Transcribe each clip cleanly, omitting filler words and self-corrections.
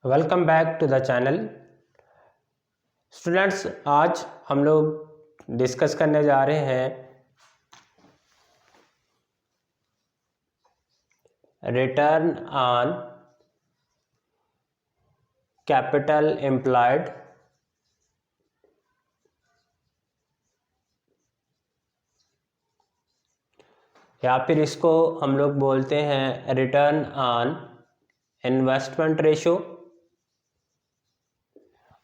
Welcome back to the channel. Students, आज हम लोग डिस्कस करने जा रहे हैं रिटर्न ऑन कैपिटल एम्प्लॉयड या फिर इसको हम लोग बोलते हैं रिटर्न ऑन इन्वेस्टमेंट रेशो।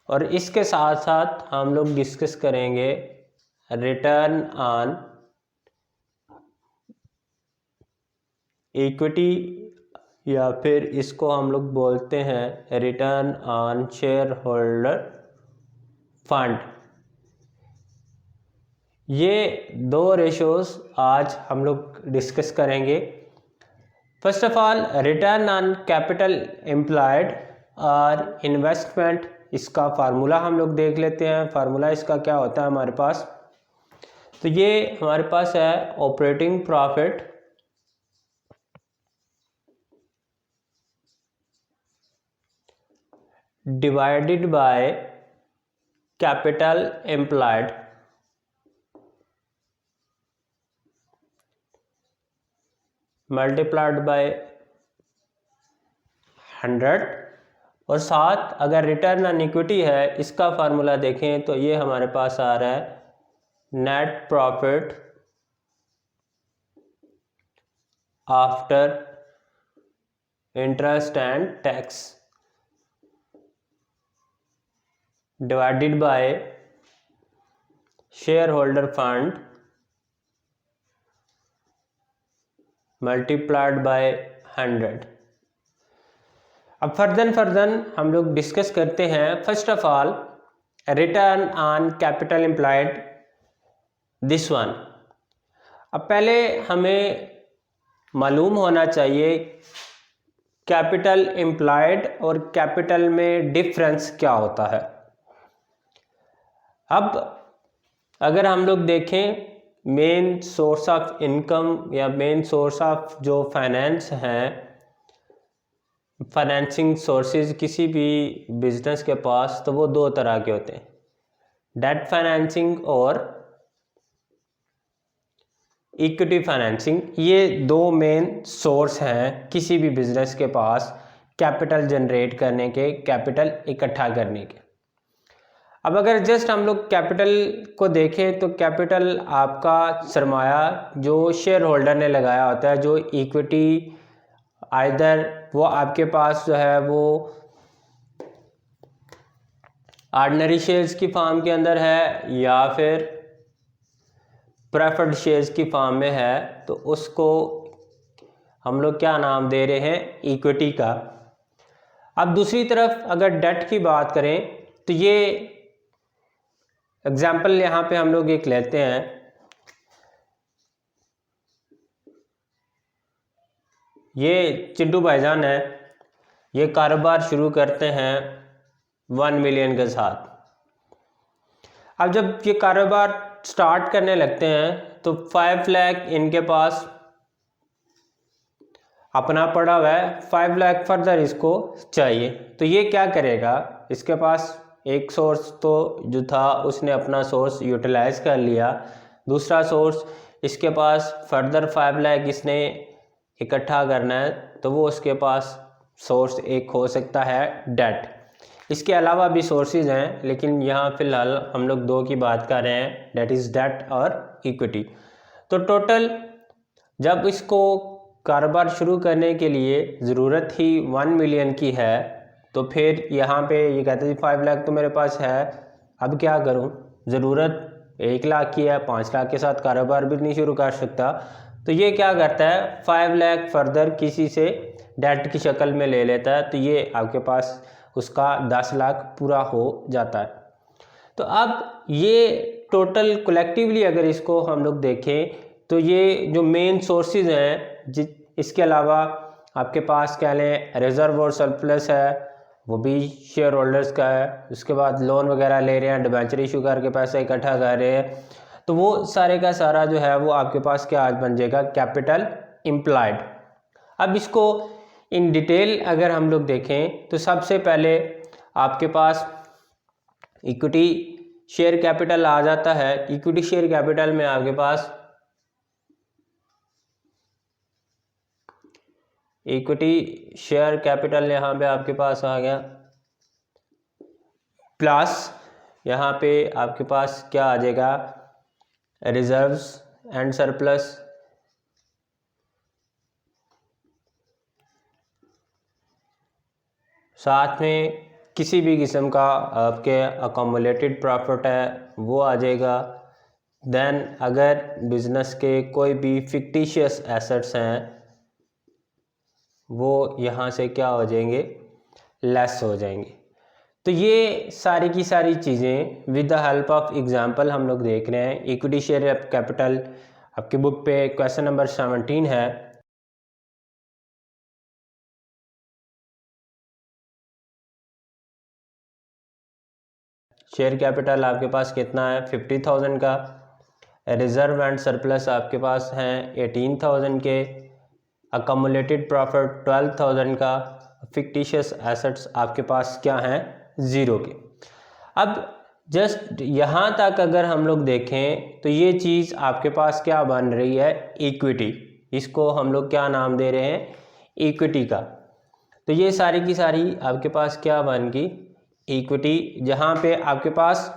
और इसके साथ साथ हम लोग डिस्कस करेंगे रिटर्न ऑन इक्विटी या फिर इसको हम लोग बोलते हैं return on share holder fund. ये दो रेशोस आज हम लोग डिस्कस करेंगे। First of all, return on capital employed और इन्वेस्टमेंट, इसका फार्मूला हम लोग देख लेते हैं। फार्मूला इसका क्या होता है हमारे पास, तो ये हमारे पास है operating profit divided by capital employed multiplied by 100। और साथ अगर रिटर्न ऑन इक्विटी है, इसका फार्मूला देखें तो ये हमारे पास आ रहा है net profit after interest and tax divided by share holder fund multiplied by 100। अब फर्दर हम लोग डिस्कस करते हैं। First of all, return on capital employed, this one. अब पहले हमें मालूम होना चाहिए कैपिटल एम्प्लॉयड और कैपिटल में डिफरेंस क्या होता है। अब अगर हम लोग देखें मेन सोर्स ऑफ इनकम या मेन सोर्स ऑफ जो फाइनेंस हैं, फाइनेंसिंग सोर्सेज किसी भी बिजनेस के पास, तो वो दो तरह के होते हैं, डेट फाइनेंसिंग और इक्विटी फाइनेंसिंग। ये दो मेन सोर्स हैं किसी भी बिजनेस के पास कैपिटल जनरेट करने के, कैपिटल इकट्ठा करने के। अब अगर जस्ट हम लोग कैपिटल को देखें तो कैपिटल आपका सरमाया जो शेयर होल्डर ने लगाया होता है, जो इक्विटी आइदर वो आपके पास जो है वो ऑर्डिनरी शेयर्स की फॉर्म के अंदर है या फिर प्रेफर्ड शेयर्स की फॉर्म में है, तो उसको हम लोग क्या नाम दे रहे हैं, इक्विटी का। अब दूसरी तरफ अगर डेट की बात करें तो ये एग्जाम्पल यहाँ पे हम लोग एक लेते हैं। ये चिंटू भाईजान है, ये कारोबार शुरू करते हैं 1 मिलियन के साथ। अब जब ये कारोबार स्टार्ट करने लगते हैं तो 5 लाख इनके पास अपना पड़ा हुआ है, 5 लाख फर्दर इसको चाहिए। तो ये क्या करेगा, इसके पास एक सोर्स तो जो था उसने अपना सोर्स यूटिलाइज कर लिया, दूसरा सोर्स इसके पास फर्दर 5 लाख इसने इकट्ठा करना है, तो वो उसके पास सोर्स एक हो सकता है डेट। इसके अलावा भी सोर्सेज हैं, लेकिन यहाँ फिलहाल हम लोग दो की बात कर रहे हैं, डेट इज़ डेट और इक्विटी। तो टोटल जब इसको कारोबार शुरू करने के लिए ज़रूरत ही 1 मिलियन की है, तो फिर यहाँ पे ये कहते हैं 5 लाख तो मेरे पास है, अब क्या करूँ, ज़रूरत 1 लाख की है, 5 लाख के साथ कारोबार भी नहीं शुरू कर सकता। तो ये क्या करता है, 5 लाख फर्दर किसी से डेट की शक्ल में ले लेता है, तो ये आपके पास उसका 10 लाख पूरा हो जाता है। तो अब ये टोटल कलेक्टिवली अगर इसको हम लोग देखें तो ये जो मेन सोर्सेज हैं, इसके अलावा आपके पास कह लें रिजर्व और सरप्लस है, वो भी शेयर होल्डर्स का है। उसके बाद लोन वगैरह ले रहे हैं, डिबेंचर इशू करके पैसा इकट्ठा कर रहे हैं, तो वो सारे का सारा जो है वो आपके पास क्या आज बन जाएगा, कैपिटल एम्प्लॉयड। अब इसको इन डिटेल अगर हम लोग देखें तो सबसे पहले आपके पास इक्विटी शेयर कैपिटल आ जाता है। इक्विटी शेयर कैपिटल में आपके पास इक्विटी शेयर कैपिटल यहाँ पे आपके पास आ गया, प्लस यहाँ पे आपके पास क्या आ जाएगा, रिजर्व्स एंड सरप्लस, साथ में किसी भी किस्म का आपके अकोमुलेटेड प्रॉफिट है वो आ जाएगा। देन अगर बिजनेस के कोई भी फिक्टिशियस एसेट्स हैं वो यहाँ से क्या हो जाएंगे, लेस हो जाएंगे। तो ये सारी की सारी चीज़ें with the help of example हम लोग देख रहे हैं। इक्विटी शेयर कैपिटल आपकी बुक पे क्वेश्चन नंबर 17 है। शेयर कैपिटल आपके पास कितना है, 50,000 का। रिजर्व एंड सरप्लस आपके पास हैं 18,000 के। अकोमुलेटेड प्रॉफिट 12,000 का। फिक्टिशियस एसेट्स आपके पास क्या हैं, 0 के। अब जस्ट यहाँ तक अगर हम लोग देखें तो ये चीज़ आपके पास क्या बन रही है, इक्विटी। इसको हम लोग क्या नाम दे रहे हैं, इक्विटी का। तो ये सारी की सारी आपके पास क्या बन गई, इक्विटी, जहाँ पे आपके पास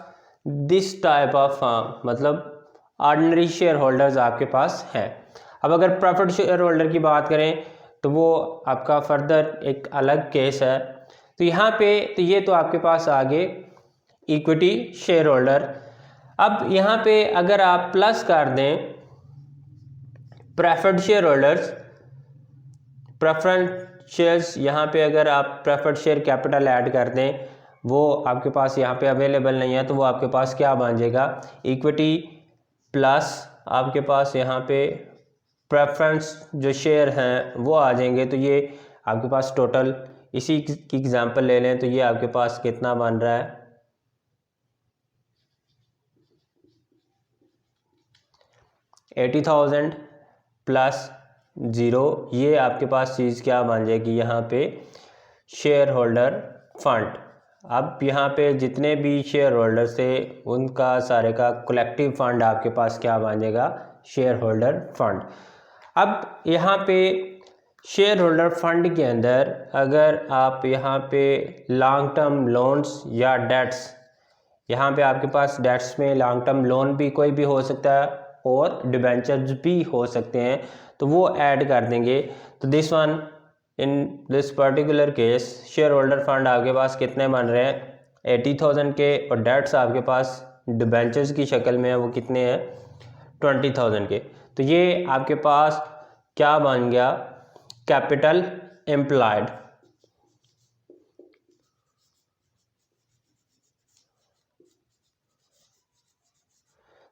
दिस टाइप ऑफ मतलब ऑर्डिनरी शेयर होल्डर्स आपके पास है। अब अगर प्रेफर्ड शेयर होल्डर की बात करें तो वो आपका फर्दर एक अलग केस है। तो यहाँ पे तो ये तो आपके पास आगे इक्विटी शेयर होल्डर। अब यहाँ पे अगर आप प्लस कर दें preferred share holders, preference shares, यहाँ पे अगर आप प्रेफर्ड शेयर कैपिटल ऐड कर दें, वो आपके पास यहाँ पे अवेलेबल नहीं है, तो वो आपके पास क्या बन जाएगा, इक्विटी प्लस आपके पास यहाँ पे प्रेफरेंस जो शेयर हैं वो आ जाएंगे। तो ये आपके पास टोटल, इसी की एग्जांपल ले लें तो ये आपके पास कितना बन रहा है, 80,000 प्लस 0। ये आपके पास चीज़ क्या बन जाएगी, यहाँ पे शेयर होल्डर फंड। अब यहाँ पे जितने भी शेयर होल्डर्स थे उनका सारे का कलेक्टिव फंड आपके पास क्या बन जाएगा, शेयर होल्डर फंड। अब यहाँ पे शेयर होल्डर फंड के अंदर अगर आप यहाँ पे लॉन्ग टर्म लोन्स या डेट्स, यहाँ पे आपके पास डेट्स में लॉन्ग टर्म लोन भी कोई भी हो सकता है और डिबेंचर्स भी हो सकते हैं, तो वो ऐड कर देंगे। तो this one, in this particular case share holder fund आपके पास कितने बन रहे हैं, 80,000 के, और डेट्स आपके पास डिबेंचर्स की शक्ल में है वो कितने हैं, 20,000 के। तो ये आपके पास क्या बन गया, कैपिटल एम्प्लॉयड।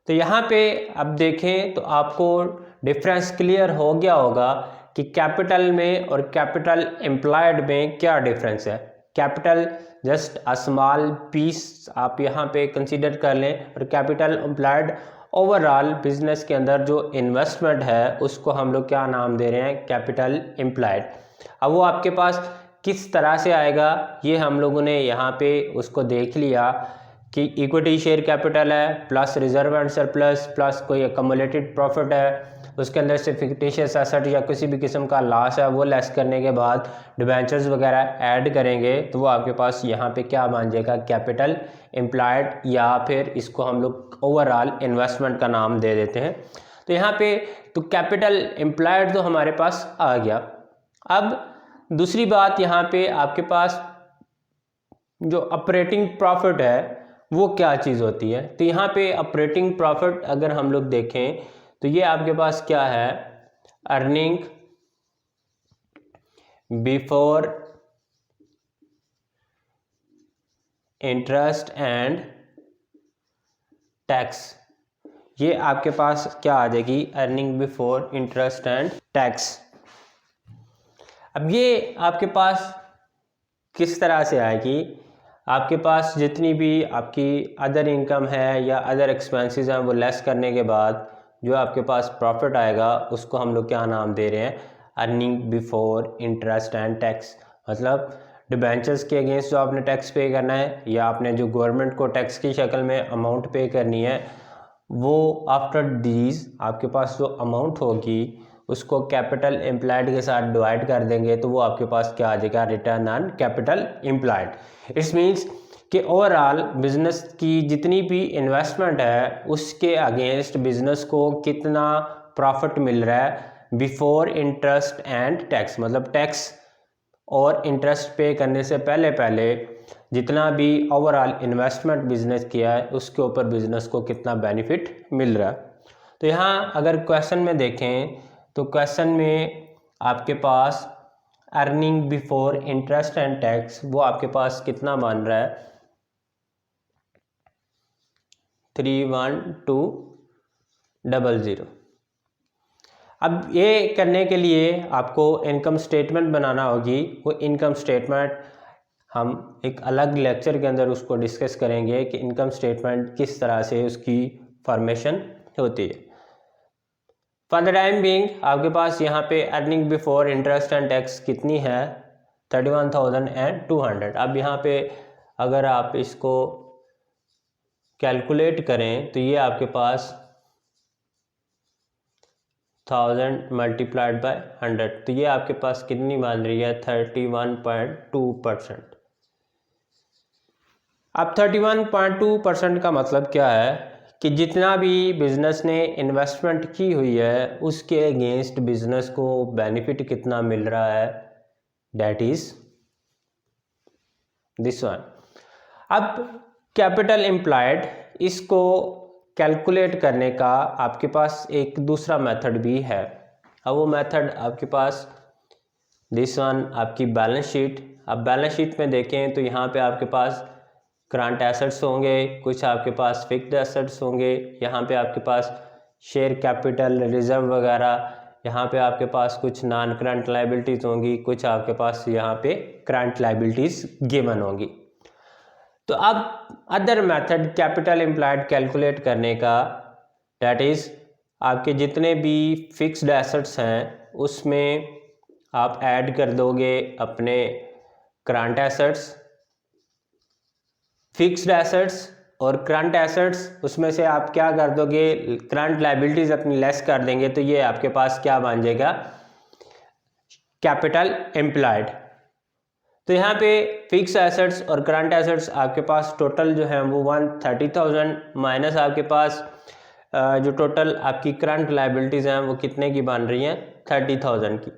तो यहाँ पे अब देखें तो आपको डिफरेंस क्लियर हो गया होगा कि कैपिटल में और कैपिटल एम्प्लॉयड में क्या डिफरेंस है। Capital just a small piece आप यहाँ पे कंसीडर कर लें, और कैपिटल एम्प्लॉयड ओवरऑल बिजनेस के अंदर जो इन्वेस्टमेंट है उसको हम लोग क्या नाम दे रहे हैं, कैपिटल एम्प्लॉयड। अब वो आपके पास किस तरह से आएगा ये हम लोगों ने यहाँ पे उसको देख लिया कि इक्विटी शेयर कैपिटल है plus reserve and surplus plus कोई अकोमुलेटेड प्रॉफिट है, उसके अंदर से फिक्टिशियस एसेट या किसी भी किस्म का लॉस है वो लेस करने के बाद डिबेंचर्स वगैरह ऐड करेंगे, तो वो आपके पास यहाँ पे क्या बन जाएगा, कैपिटल एम्प्लॉयड, या फिर इसको हम लोग ओवरऑल इन्वेस्टमेंट का नाम दे देते हैं। तो यहाँ पे तो कैपिटल एम्प्लॉयड तो हमारे पास आ गया। अब दूसरी बात यहाँ पे आपके पास जो ऑपरेटिंग प्रॉफिट है वो क्या चीज़ होती है। तो यहाँ पे ऑपरेटिंग प्रॉफिट अगर हम लोग देखें तो ये आपके पास क्या है, earning before interest and tax. ये आपके पास क्या आ जाएगी, earning before interest and tax. अब ये आपके पास किस तरह से आएगी, आपके पास जितनी भी आपकी अदर इनकम है या अदर एक्सपेंसेस हैं वो लेस करने के बाद जो आपके पास प्रॉफिट आएगा उसको हम लोग क्या नाम दे रहे हैं, earning before interest and tax, मतलब डिबेंचर्स के अगेंस्ट जो आपने टैक्स पे करना है या आपने जो गवर्नमेंट को टैक्स की शक्ल में अमाउंट पे करनी है, वो आफ्टर दीज आपके पास जो अमाउंट होगी उसको कैपिटल एम्प्लॉयड के साथ डिवाइड कर देंगे तो वो आपके पास क्या आ जाएगा, return on capital employed. It's means कि ओवरऑल बिजनेस की जितनी भी इन्वेस्टमेंट है उसके अगेंस्ट बिजनेस को कितना प्रॉफिट मिल रहा है बिफोर इंटरेस्ट एंड टैक्स, मतलब टैक्स और इंटरेस्ट पे करने से पहले पहले जितना भी ओवरऑल इन्वेस्टमेंट बिजनेस किया है उसके ऊपर बिजनेस को कितना बेनिफिट मिल रहा है। तो यहाँ अगर क्वेश्चन में देखें तो क्वेश्चन में आपके पास earning before interest and tax वो आपके पास कितना मान रहा है, 31200। अब ये करने के लिए आपको इनकम स्टेटमेंट बनाना होगी। वो इनकम स्टेटमेंट हम एक अलग लेक्चर के अंदर उसको डिस्कस करेंगे कि इनकम स्टेटमेंट किस तरह से उसकी फॉर्मेशन होती है। फॉर द टाइम बीइंग आपके पास यहाँ पे earning before interest and tax कितनी है, 31,200। अब यहाँ पे अगर आप इसको कैलकुलेट करें तो ये आपके पास 1000 मल्टीप्लाइड बाय 100, तो ये आपके पास कितनी मान रही है, 31.2%। अब 31.2% का मतलब क्या है कि जितना भी बिजनेस ने इन्वेस्टमेंट की हुई है उसके अगेंस्ट बिजनेस को बेनिफिट कितना मिल रहा है, डेट इज दिस वन। अब कैपिटल एम्प्लॉयड, इसको कैलकुलेट करने का आपके पास एक दूसरा मेथड भी है। अब वो मेथड आपके पास दिस वन, आपकी बैलेंस शीट। अब बैलेंस शीट में देखें तो यहाँ पे आपके पास करंट एसेट्स होंगे, कुछ आपके पास फिक्स्ड एसेट्स होंगे, यहाँ पे आपके पास शेयर कैपिटल रिजर्व वगैरह, यहाँ पे आपके पास कुछ नॉन करंट लाइबिलिटीज़ होंगी, कुछ आपके पास यहाँ पे करंट लाइबिलिटीज़ गिवन होंगी। तो अब other method capital employed calculate करने का, डेट इज़ आपके जितने भी फिक्स्ड एसेट्स हैं उसमें आप ऐड कर दोगे अपने करंट एसेट्स, फिक्स्ड एसेट्स और करंट एसेट्स, उसमें से आप क्या कर दोगे, करंट लाइबिलिटीज अपनी लेस कर देंगे, तो ये आपके पास क्या बन जाएगा, कैपिटल एम्प्लॉयड। तो यहाँ पे फिक्स एसेट्स और करंट एसेट्स आपके पास टोटल जो है वो 130,000 माइनस आपके पास जो टोटल आपकी करंट लाइबिलिटीज़ हैं वो कितने की बन रही हैं, 30,000 की।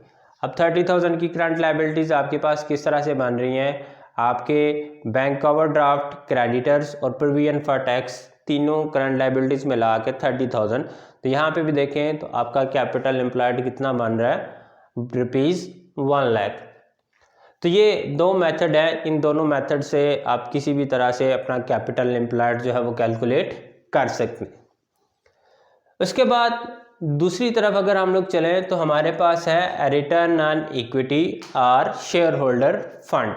अब 30,000 की करंट लाइबिलिटीज़ आपके पास किस तरह से बन रही हैं, आपके बैंक ओवरड्राफ्ट, क्रेडिटर्स और प्रोविजन फॉर टैक्स, तीनों करंट लाइबिलिटीज़ में ला के 30,000। तो यहाँ पे भी देखें तो आपका कैपिटल एम्प्लॉयड कितना बन रहा है, ₹1 लाख। तो ये दो मेथड है, इन दोनों मेथड से आप किसी भी तरह से अपना कैपिटल एम्प्लॉयड जो है वो कैलकुलेट कर सकते हैं। उसके बाद दूसरी तरफ अगर हम लोग चलें तो हमारे पास है रिटर्न ऑन इक्विटी और शेयर होल्डर फंड।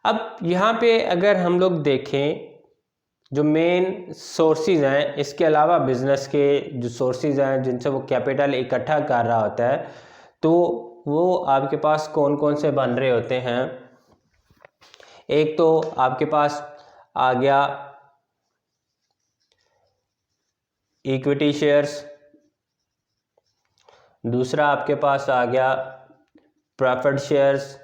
अब यहाँ पे अगर हम लोग देखें जो मेन सोर्सेज हैं, इसके अलावा बिजनेस के जो सोर्सेज हैं जिनसे वो कैपिटल इकट्ठा कर रहा होता है, तो वो आपके पास कौन कौन से बन रहे होते हैं। एक तो आपके पास आ गया इक्विटी शेयर्स, दूसरा आपके पास आ गया प्रेफर्ड शेयर्स।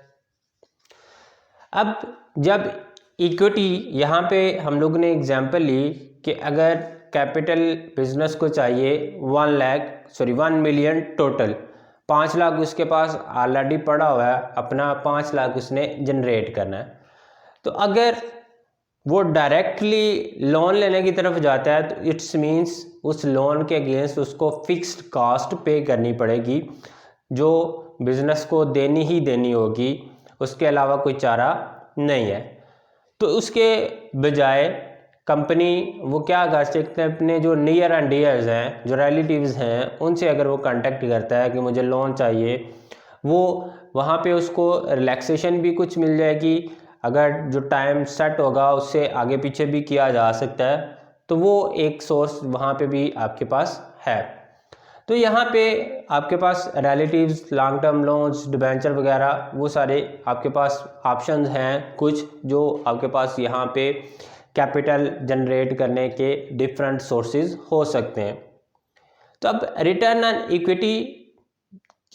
अब जब इक्विटी, यहाँ पे हम लोग ने एग्जांपल ली कि अगर कैपिटल बिजनेस को चाहिए 1 मिलियन टोटल, 5 लाख उसके पास ऑलरेडी पड़ा हुआ है, अपना 5 लाख उसने जनरेट करना है। तो अगर वो डायरेक्टली लोन लेने की तरफ जाता है तो इट्स मीन्स उस लोन के अगेंस्ट उसको फिक्स्ड कॉस्ट पे करनी पड़ेगी जो बिजनेस को देनी ही देनी होगी, उसके अलावा कोई चारा नहीं है। तो उसके बजाय कंपनी वो क्या कर सकते हैं, अपने जो नियर एंड डियर्स हैं, जो रिलेटिव्स हैं, उनसे अगर वो कांटेक्ट करता है कि मुझे लोन चाहिए, वो वहाँ पे उसको रिलैक्सेशन भी कुछ मिल जाएगी। अगर जो टाइम सेट होगा उससे आगे पीछे भी किया जा सकता है, तो वो एक सोर्स वहाँ पे भी आपके पास है। तो यहाँ पे आपके पास relatives, long term loans, debenture वगैरह वो सारे आपके पास ऑप्शंस हैं कुछ जो आपके पास यहाँ पे कैपिटल जनरेट करने के डिफरेंट सोर्सेज हो सकते हैं। तो अब रिटर्न ऑन इक्विटी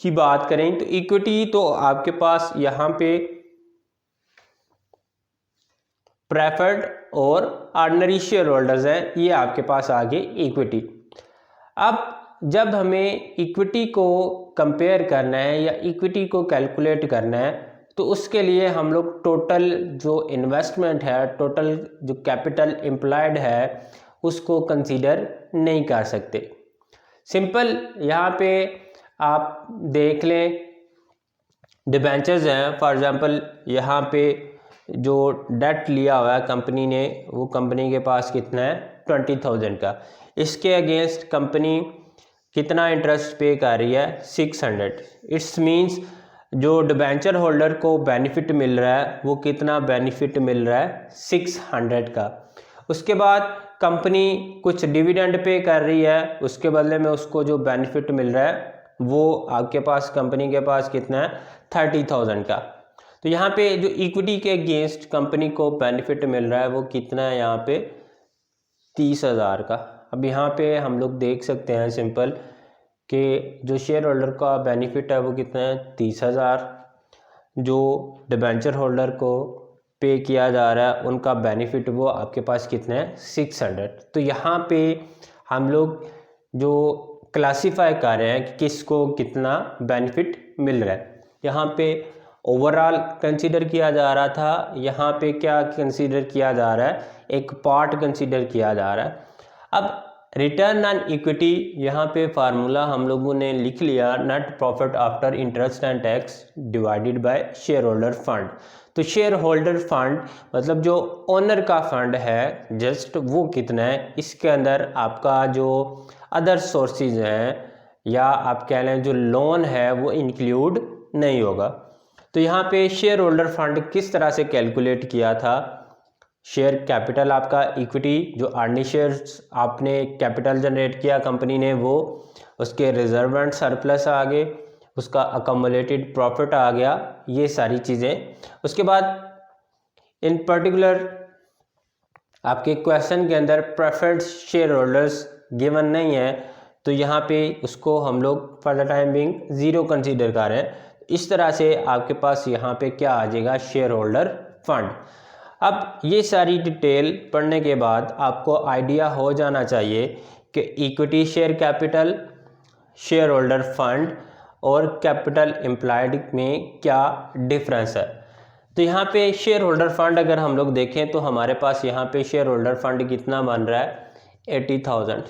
की बात करें तो इक्विटी तो आपके पास यहाँ पे प्रेफर्ड और ऑर्डिनरी शेयर होल्डर्स हैं, ये आपके पास आगे इक्विटी। अब जब हमें इक्विटी को कंपेयर करना है या इक्विटी को कैलकुलेट करना है तो उसके लिए हम लोग टोटल जो इन्वेस्टमेंट है, टोटल जो कैपिटल एम्प्लॉयड है उसको कंसीडर नहीं कर सकते। सिंपल यहाँ पे आप देख लें, डिबेंचर्स हैं फॉर एग्जांपल, यहाँ पे जो डेट लिया हुआ है कंपनी ने वो कंपनी के पास कितना है 20,000 का, इसके अगेंस्ट कंपनी कितना इंटरेस्ट पे कर रही है 600। इट्स मींस जो डिबेंचर होल्डर को बेनिफिट मिल रहा है वो कितना बेनिफिट मिल रहा है 600 का। उसके बाद कंपनी कुछ डिविडेंड पे कर रही है, उसके बदले में उसको जो बेनिफिट मिल रहा है वो आपके पास कंपनी के पास कितना है 30,000 का। तो यहाँ पे जो इक्विटी के अगेंस्ट कंपनी को बेनिफिट मिल रहा है वो कितना है यहाँ पे 30,000 का। अब यहाँ पे हम लोग देख सकते हैं सिंपल कि जो शेयर होल्डर का बेनिफिट है वो कितना है 30,000, जो डिबेंचर होल्डर को पे किया जा रहा है उनका बेनिफिट वो आपके पास कितना है 600। तो यहाँ पे हम लोग जो क्लासीफाई कर रहे हैं कि किसको कितना बेनिफिट मिल रहा है, यहाँ पे ओवरऑल कंसीडर किया जा रहा था, यहाँ पे क्या कंसीडर किया जा रहा है, एक पार्ट कंसीडर किया जा रहा है। अब रिटर्न ऑन इक्विटी, यहाँ पे फार्मूला हम लोगों ने लिख लिया, net profit after interest and tax divided by share holder fund. तो शेयर होल्डर फंड मतलब जो ओनर का फंड है जस्ट वो कितना है, इसके अंदर आपका जो अदर सोर्सेज हैं या आप कह लें जो लोन है वो इंक्लूड नहीं होगा। तो यहाँ पे शेयर होल्डर फंड किस तरह से कैलकुलेट किया था, शेयर कैपिटल आपका इक्विटी जो ऑर्डिनरी शेयर्स आपने कैपिटल जनरेट किया कंपनी ने वो, उसके रिजर्व एंड सरप्लस आ गए, उसका अकम्युलेटेड प्रॉफिट आ गया, ये सारी चीज़ें। उसके बाद इन पर्टिकुलर आपके क्वेश्चन के अंदर प्रेफर्ड शेयर होल्डर्स गिवन नहीं है तो यहाँ पे उसको हम लोग for the time being zero consider कर रहे हैं। इस तरह से आपके पास यहाँ पे क्या आ जाएगा शेयर होल्डर फंड। अब ये सारी डिटेल पढ़ने के बाद आपको आइडिया हो जाना चाहिए कि equity share capital, share holder fund और कैपिटल एम्प्लॉयड में क्या डिफरेंस है। तो यहाँ पे शेयर होल्डर फंड अगर हम लोग देखें तो हमारे पास यहाँ पे शेयर होल्डर फंड कितना बन रहा है 80,000।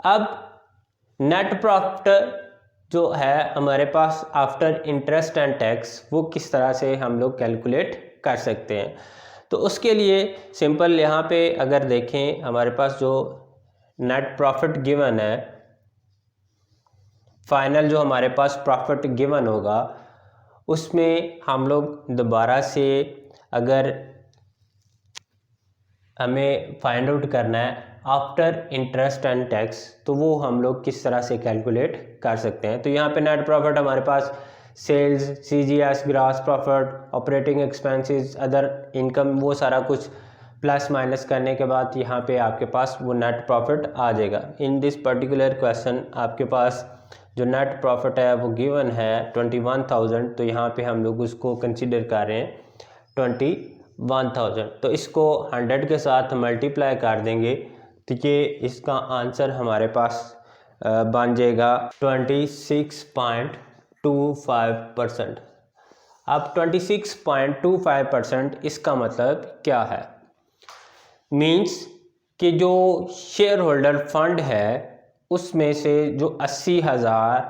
अब नेट प्रॉफिट जो है हमारे पास आफ्टर इंटरेस्ट एंड टैक्स वो किस तरह से हम लोग कैलकुलेट कर सकते हैं। तो उसके लिए सिंपल यहाँ पे अगर देखें हमारे पास जो नेट प्रॉफिट गिवन है, फाइनल जो हमारे पास प्रॉफिट गिवन होगा उसमें हम लोग दोबारा से अगर हमें फाइंड आउट करना है आफ्टर इंटरेस्ट एंड टैक्स तो वो हम लोग किस तरह से कैलकुलेट कर सकते हैं। तो यहाँ पे नेट प्रॉफिट हमारे पास sales, CGS, gross profit, operating expenses, other income, वो सारा कुछ प्लस माइनस करने के बाद यहाँ पे आपके पास वो नेट प्रॉफिट आ जाएगा। इन दिस पर्टिकुलर क्वेश्चन आपके पास जो नेट प्रॉफिट है वो गिवन है 21,000, तो यहाँ पे हम लोग उसको कंसिडर कर रहे हैं 21,000। तो इसको 100 के साथ मल्टीप्लाई कर देंगे तो ये इसका आंसर हमारे पास बन जाएगा 26.25%। अब 26.25% इसका मतलब क्या है, मीन्स कि जो शेयर होल्डर फंड है उसमें से जो 80,000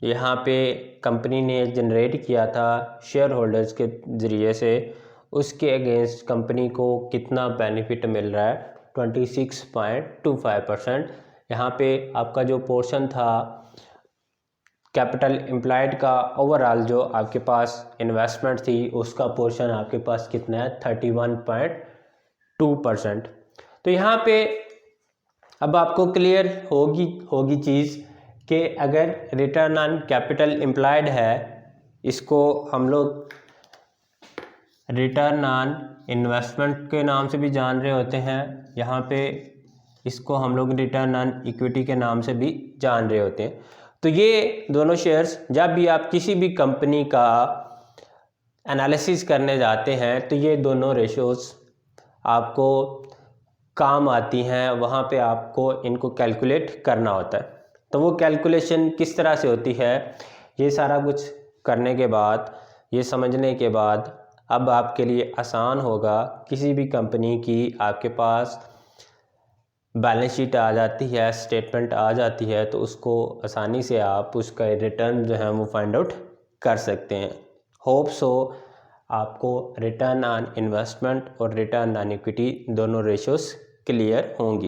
यहाँ पे कंपनी ने जनरेट किया था शेयर होल्डर्स के ज़रिए से, उसके अगेंस्ट कंपनी को कितना बेनिफिट मिल रहा है 26.25%। यहाँ पे आपका जो पोर्शन था कैपिटल एम्प्लॉयड का ओवरऑल जो आपके पास इन्वेस्टमेंट थी उसका पोर्शन आपके पास कितना है 31.2%। तो यहाँ पे अब आपको क्लियर होगी चीज़ कि अगर रिटर्न ऑन कैपिटल एम्प्लॉयड है, इसको हम लोग रिटर्न ऑन इन्वेस्टमेंट के नाम से भी जान रहे होते हैं, यहाँ पे इसको हम लोग रिटर्न ऑन इक्विटी के नाम से भी जान रहे होते हैं। तो ये दोनों शेयर्स जब भी आप किसी भी कंपनी का एनालिसिस करने जाते हैं तो ये दोनों रेशोज़ आपको काम आती हैं, वहाँ पे आपको इनको कैलकुलेट करना होता है। तो वो कैलकुलेशन किस तरह से होती है, ये सारा कुछ करने के बाद, ये समझने के बाद अब आपके लिए आसान होगा। किसी भी कंपनी की आपके पास बैलेंस शीट आ जाती है, स्टेटमेंट आ जाती है, तो उसको आसानी से आप उसका रिटर्न जो है वो फाइंड आउट कर सकते हैं। होप सो आपको रिटर्न ऑन इन्वेस्टमेंट और रिटर्न ऑन इक्विटी दोनों रेशोज़ क्लियर होंगी।